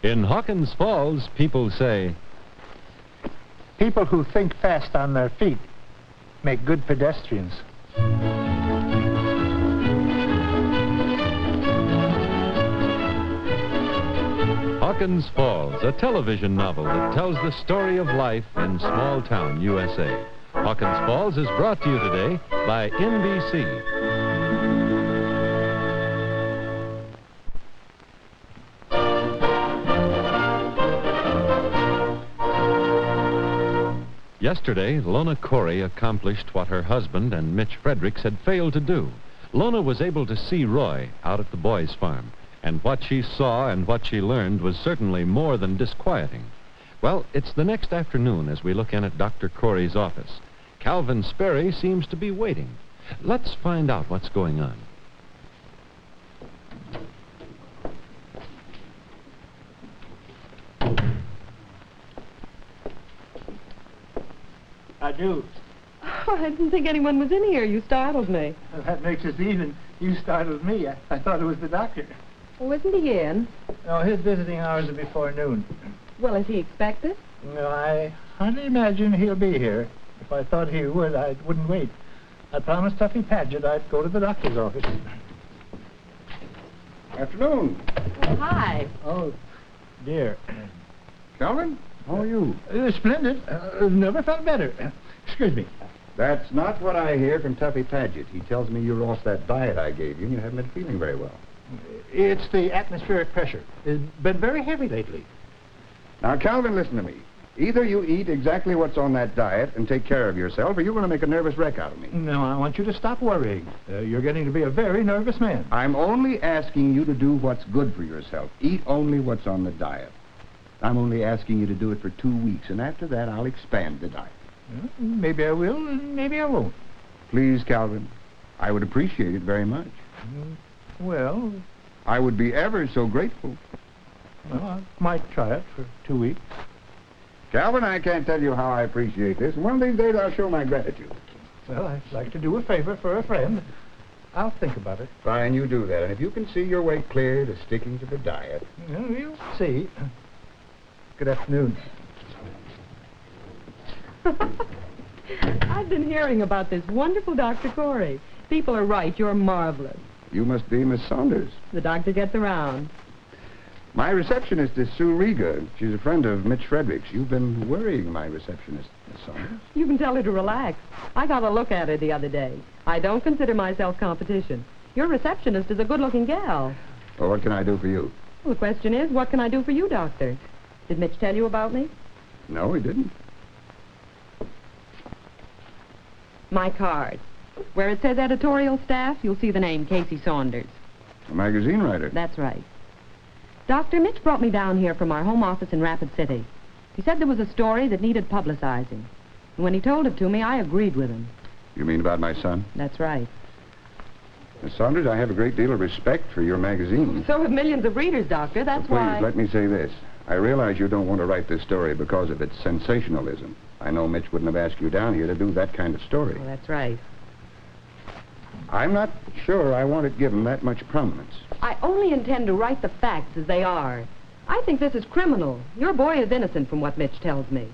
In Hawkins Falls, people say, people who think fast on their feet make good pedestrians. Hawkins Falls, a television novel that tells the story of life in small-town USA. Hawkins Falls is brought to you today by NBC. Yesterday, Lona Corey accomplished what her husband and Mitch Fredericks had failed to do. Lona was able to see Roy out at the boys' farm, and what she saw and what she learned was certainly more than disquieting. Well, it's the next afternoon as we look in at Dr. Corey's office. Calvin Sperry seems to be waiting. Let's find out what's going on. I do. Oh, I didn't think anyone was in here. You startled me. Well, that makes us even. You startled me. I thought it was the doctor. Oh, isn't he in? No, his visiting hours are before noon. Well, is he expected? No, I hardly imagine he'll be here. If I thought he would, I wouldn't wait. I promised Tuffy Paget I'd go to the doctor's office. Afternoon. Oh, hi. Oh, dear. Calvin, how are you? Splendid. Never felt better. Excuse me. That's not what I hear from Tuffy Paget. He tells me you're off that diet I gave you and you haven't been feeling very well. It's the atmospheric pressure. It's been very heavy lately. Now, Calvin, listen to me. Either you eat exactly what's on that diet and take care of yourself, or you're going to make a nervous wreck out of me. No, I want you to stop worrying. You're getting to be a very nervous man. I'm only asking you to do what's good for yourself. Eat only what's on the diet. I'm only asking you to do it for 2 weeks, and after that, I'll expand the diet. Maybe I will, and maybe I won't. Please, Calvin. I would appreciate it very much. Well... I would be ever so grateful. Well, I might try it for 2 weeks. Calvin, I can't tell you how I appreciate this, and one of these days I'll show my gratitude. Well, I'd like to do a favor for a friend. I'll think about it. Fine, you do that, and if you can see your way clear to sticking to the diet... Well, we'll see. Good afternoon. I've been hearing about this wonderful Dr. Corey. People are right. You're marvelous. You must be Miss Saunders. The doctor gets around. My receptionist is Sue Riga. She's a friend of Mitch Fredericks. You've been worrying my receptionist, Miss Saunders. You can tell her to relax. I got a look at her the other day. I don't consider myself competition. Your receptionist is a good-looking gal. Well, what can I do for you? Well, the question is, what can I do for you, Doctor? Did Mitch tell you about me? No, he didn't. My card. Where it says editorial staff, you'll see the name Casey Saunders. A magazine writer. That's right. Doctor, Mitch brought me down here from our home office in Rapid City. He said there was a story that needed publicizing. And when he told it to me, I agreed with him. You mean about my son? That's right. Miss Saunders, I have a great deal of respect for your magazine. So have millions of readers, Doctor. That's why... Please, let me say this. I realize you don't want to write this story because of its sensationalism. I know Mitch wouldn't have asked you down here to do that kind of story. Well, that's right. I'm not sure I want it given that much prominence. I only intend to write the facts as they are. I think this is criminal. Your boy is innocent from what Mitch tells me.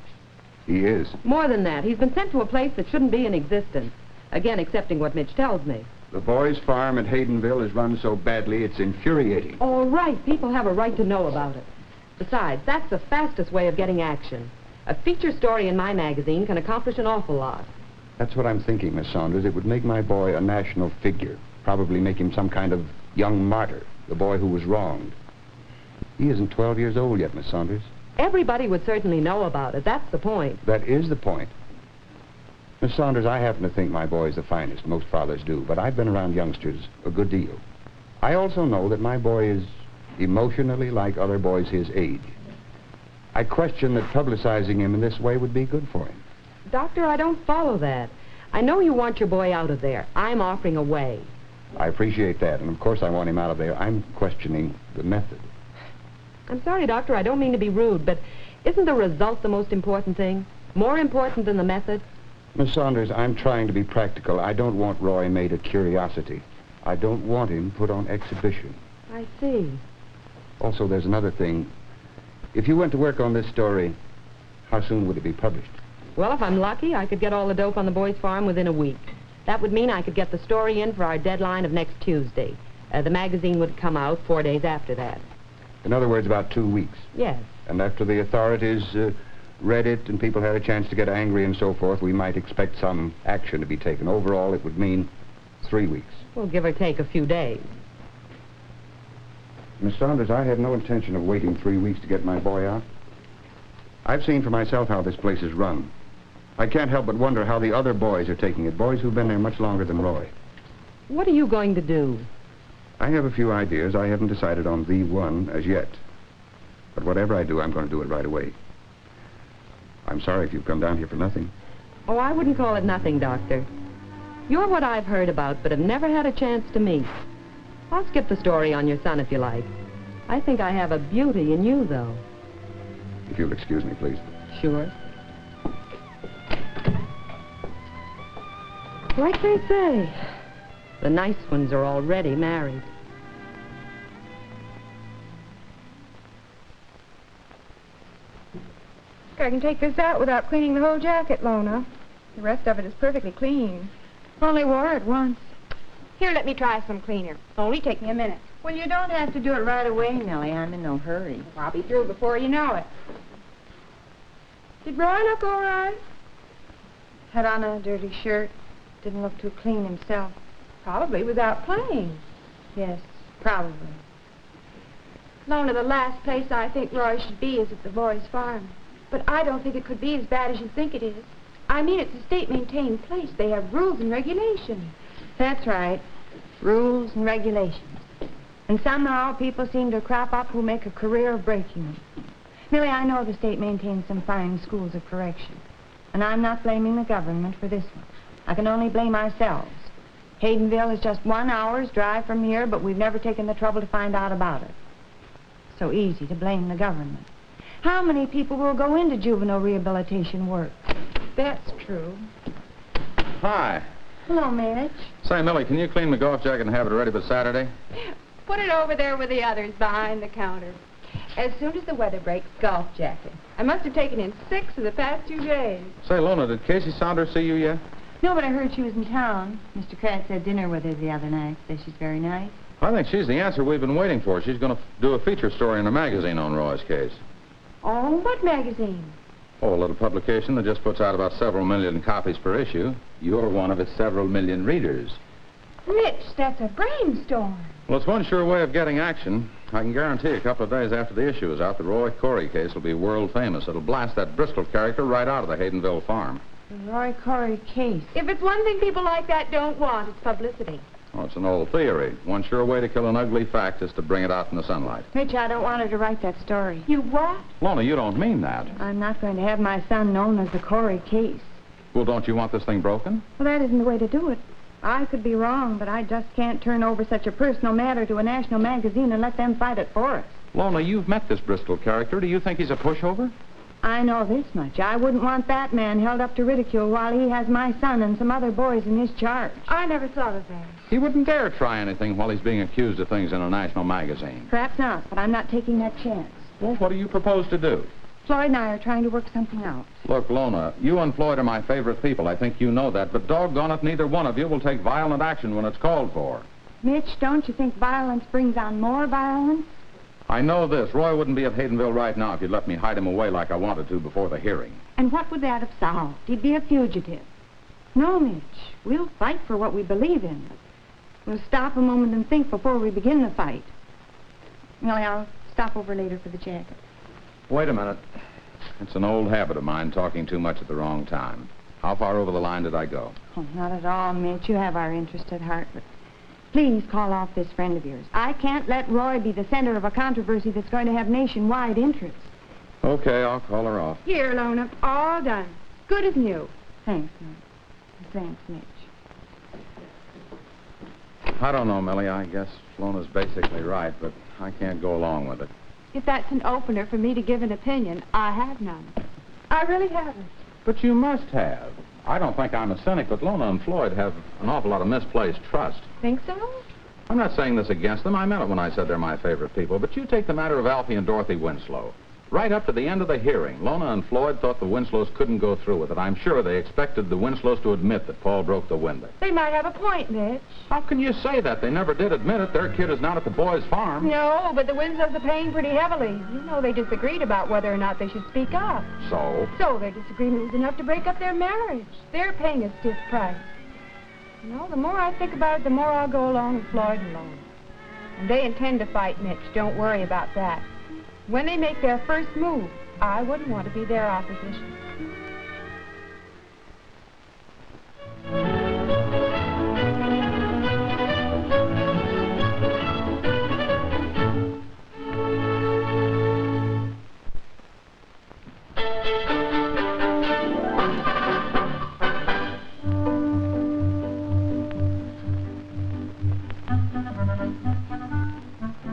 He is. More than that, he's been sent to a place that shouldn't be in existence. Again, accepting what Mitch tells me. The boys' farm at Haydenville is run so badly it's infuriating. All right, people have a right to know about it. Besides, that's the fastest way of getting action. A feature story in my magazine can accomplish an awful lot. That's what I'm thinking, Miss Saunders. It would make my boy a national figure. Probably make him some kind of young martyr, the boy who was wronged. He isn't 12 years old yet, Miss Saunders. Everybody would certainly know about it. That's the point. That is the point. Miss Saunders, I happen to think my boy is the finest. Most fathers do. But I've been around youngsters a good deal. I also know that my boy is emotionally like other boys his age. I question that publicizing him in this way would be good for him. Doctor, I don't follow that. I know you want your boy out of there. I'm offering a way. I appreciate that, and of course I want him out of there. I'm questioning the method. I'm sorry, Doctor, I don't mean to be rude, but isn't the result the most important thing? More important than the method? Miss Saunders, I'm trying to be practical. I don't want Roy made a curiosity. I don't want him put on exhibition. I see. Also, there's another thing. If you went to work on this story, how soon would it be published? Well, if I'm lucky, I could get all the dope on the boys' farm within a week. That would mean I could get the story in for our deadline of next Tuesday. The magazine would come out 4 days after that. In other words, about 2 weeks. Yes. And after the authorities read it and people had a chance to get angry and so forth, we might expect some action to be taken. Overall, it would mean 3 weeks. Well, give or take a few days. Miss Saunders, I had no intention of waiting 3 weeks to get my boy out. I've seen for myself how this place is run. I can't help but wonder how the other boys are taking it, boys who've been there much longer than Roy. What are you going to do? I have a few ideas. I haven't decided on the one as yet. But whatever I do, I'm going to do it right away. I'm sorry if you've come down here for nothing. Oh, I wouldn't call it nothing, Doctor. You're what I've heard about, but have never had a chance to meet. I'll skip the story on your son if you like. I think I have a beauty in you, though. If you'll excuse me, please. Sure. Like they say, the nice ones are already married. I can take this out without cleaning the whole jacket, Lona. The rest of it is perfectly clean. Only wore it once. Here, let me try some cleaner. Only take me a minute. Well, you don't have to do it right away, Millie. I'm in no hurry. I'll be through before you know it. Did Roy look all right? Had on a dirty shirt. Didn't look too clean himself. Probably without playing. Yes, probably. Lona, the last place I think Roy should be is at the boys' farm. But I don't think it could be as bad as you think it is. I mean, it's a state-maintained place. They have rules and regulations. That's right. Rules and regulations. And somehow people seem to crop up who make a career of breaking them. Millie, I know the state maintains some fine schools of correction. And I'm not blaming the government for this one. I can only blame ourselves. Haydenville is just 1 hour's drive from here, but we've never taken the trouble to find out about it. So easy to blame the government. How many people will go into juvenile rehabilitation work? That's true. Hi. Hello, Mitch. Say, Millie, can you clean my golf jacket and have it ready for Saturday? Put it over there with the others behind the counter. As soon as the weather breaks, golf jacket. I must have taken in 6 of the past 2 days. Say, Lona, did Casey Saunders see you yet? No, but I heard she was in town. Mr. Kratz had dinner with her the other night. Says she's very nice. I think she's the answer we've been waiting for. She's going to do a feature story in a magazine on Roy's case. Oh, what magazine? Oh, a little publication that just puts out about several million copies per issue. You're one of its several million readers. Mitch, that's a brainstorm. Well, it's one sure way of getting action. I can guarantee a couple of days after the issue is out, the Roy Corey case will be world famous. It'll blast that Bristol character right out of the Haydenville farm. The Roy Corey case. If it's one thing people like that don't want, it's publicity. Oh, it's an old theory. One sure way to kill an ugly fact is to bring it out in the sunlight. Mitch, I don't want her to write that story. You what? Lona, you don't mean that. I'm not going to have my son known as the Corey case. Well, don't you want this thing broken? Well, that isn't the way to do it. I could be wrong, but I just can't turn over such a personal matter to a national magazine and let them fight it for us. Lona, you've met this Bristol character. Do you think he's a pushover? I know this much. I wouldn't want that man held up to ridicule while he has my son and some other boys in his charge. I never thought of that. He wouldn't dare try anything while he's being accused of things in a national magazine. Perhaps not, but I'm not taking that chance. Well, what do you propose to do? Floyd and I are trying to work something out. Look, Lona, you and Floyd are my favorite people. I think you know that. But doggone it, neither one of you will take violent action when it's called for. Mitch, don't you think violence brings on more violence? I know this. Roy wouldn't be at Haydenville right now if you'd let me hide him away like I wanted to before the hearing. And what would that have solved? He'd be a fugitive. No, Mitch. We'll fight for what we believe in. We'll stop a moment and think before we begin the fight. Millie, I'll stop over later for the jacket. Wait a minute. It's an old habit of mine, talking too much at the wrong time. How far over the line did I go? Oh, not at all, Mitch. You have our interest at heart, but please call off this friend of yours. I can't let Roy be the center of a controversy that's going to have nationwide interest. Okay, I'll call her off. Here, Lona, all done. Good as new. Thanks, Mitch. Thanks, Mitch. I don't know, Millie. I guess Lona's basically right, but I can't go along with it. If that's an opener for me to give an opinion, I have none. I really haven't. But you must have. I don't think I'm a cynic, but Lona and Floyd have an awful lot of misplaced trust. Think so? I'm not saying this against them. I meant it when I said they're my favorite people. But you take the matter of Alfie and Dorothy Winslow. Right up to the end of the hearing, Lona and Floyd thought the Winslows couldn't go through with it. I'm sure they expected the Winslows to admit that Paul broke the window. They might have a point, Mitch. How can you say that? They never did admit it. Their kid is not at the boys' farm. No, but the Winslows are paying pretty heavily. You know, they disagreed about whether or not they should speak up. So? So their disagreement was enough to break up their marriage. They're paying a stiff price. You know, the more I think about it, the more I'll go along with Floyd and Lona. And they intend to fight, Mitch. Don't worry about that. When they make their first move, I wouldn't want to be their opposition.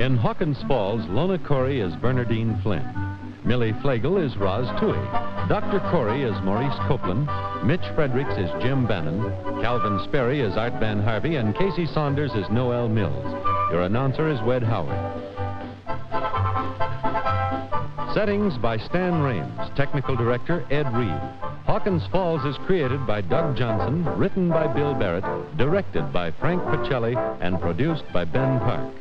In Hawkins Falls, Lona Corey is Bernardine Flynn. Millie Flagle is Roz Toohey. Dr. Corey is Maurice Copeland. Mitch Fredericks is Jim Bannon. Calvin Sperry is Art Van Harvey. And Casey Saunders is Noel Mills. Your announcer is Wed Howard. Settings by Stan Rames. Technical director Ed Reed. Hawkins Falls is created by Doug Johnson, written by Bill Barrett, directed by Frank Pacelli, and produced by Ben Park.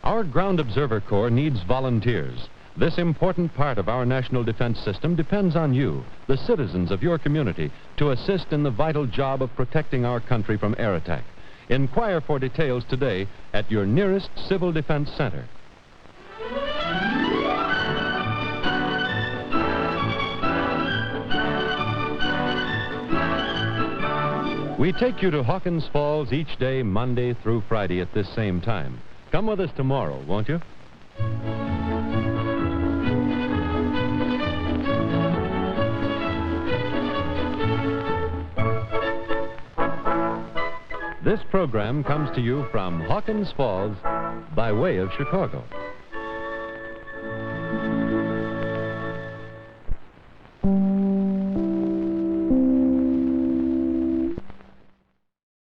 Our Ground Observer Corps needs volunteers. This important part of our national defense system depends on you, the citizens of your community, to assist in the vital job of protecting our country from air attack. Inquire for details today at your nearest Civil Defense Center. We take you to Hawkins Falls each day, Monday through Friday at this same time. Come with us tomorrow, won't you? This program comes to you from Hawkins Falls by way of Chicago.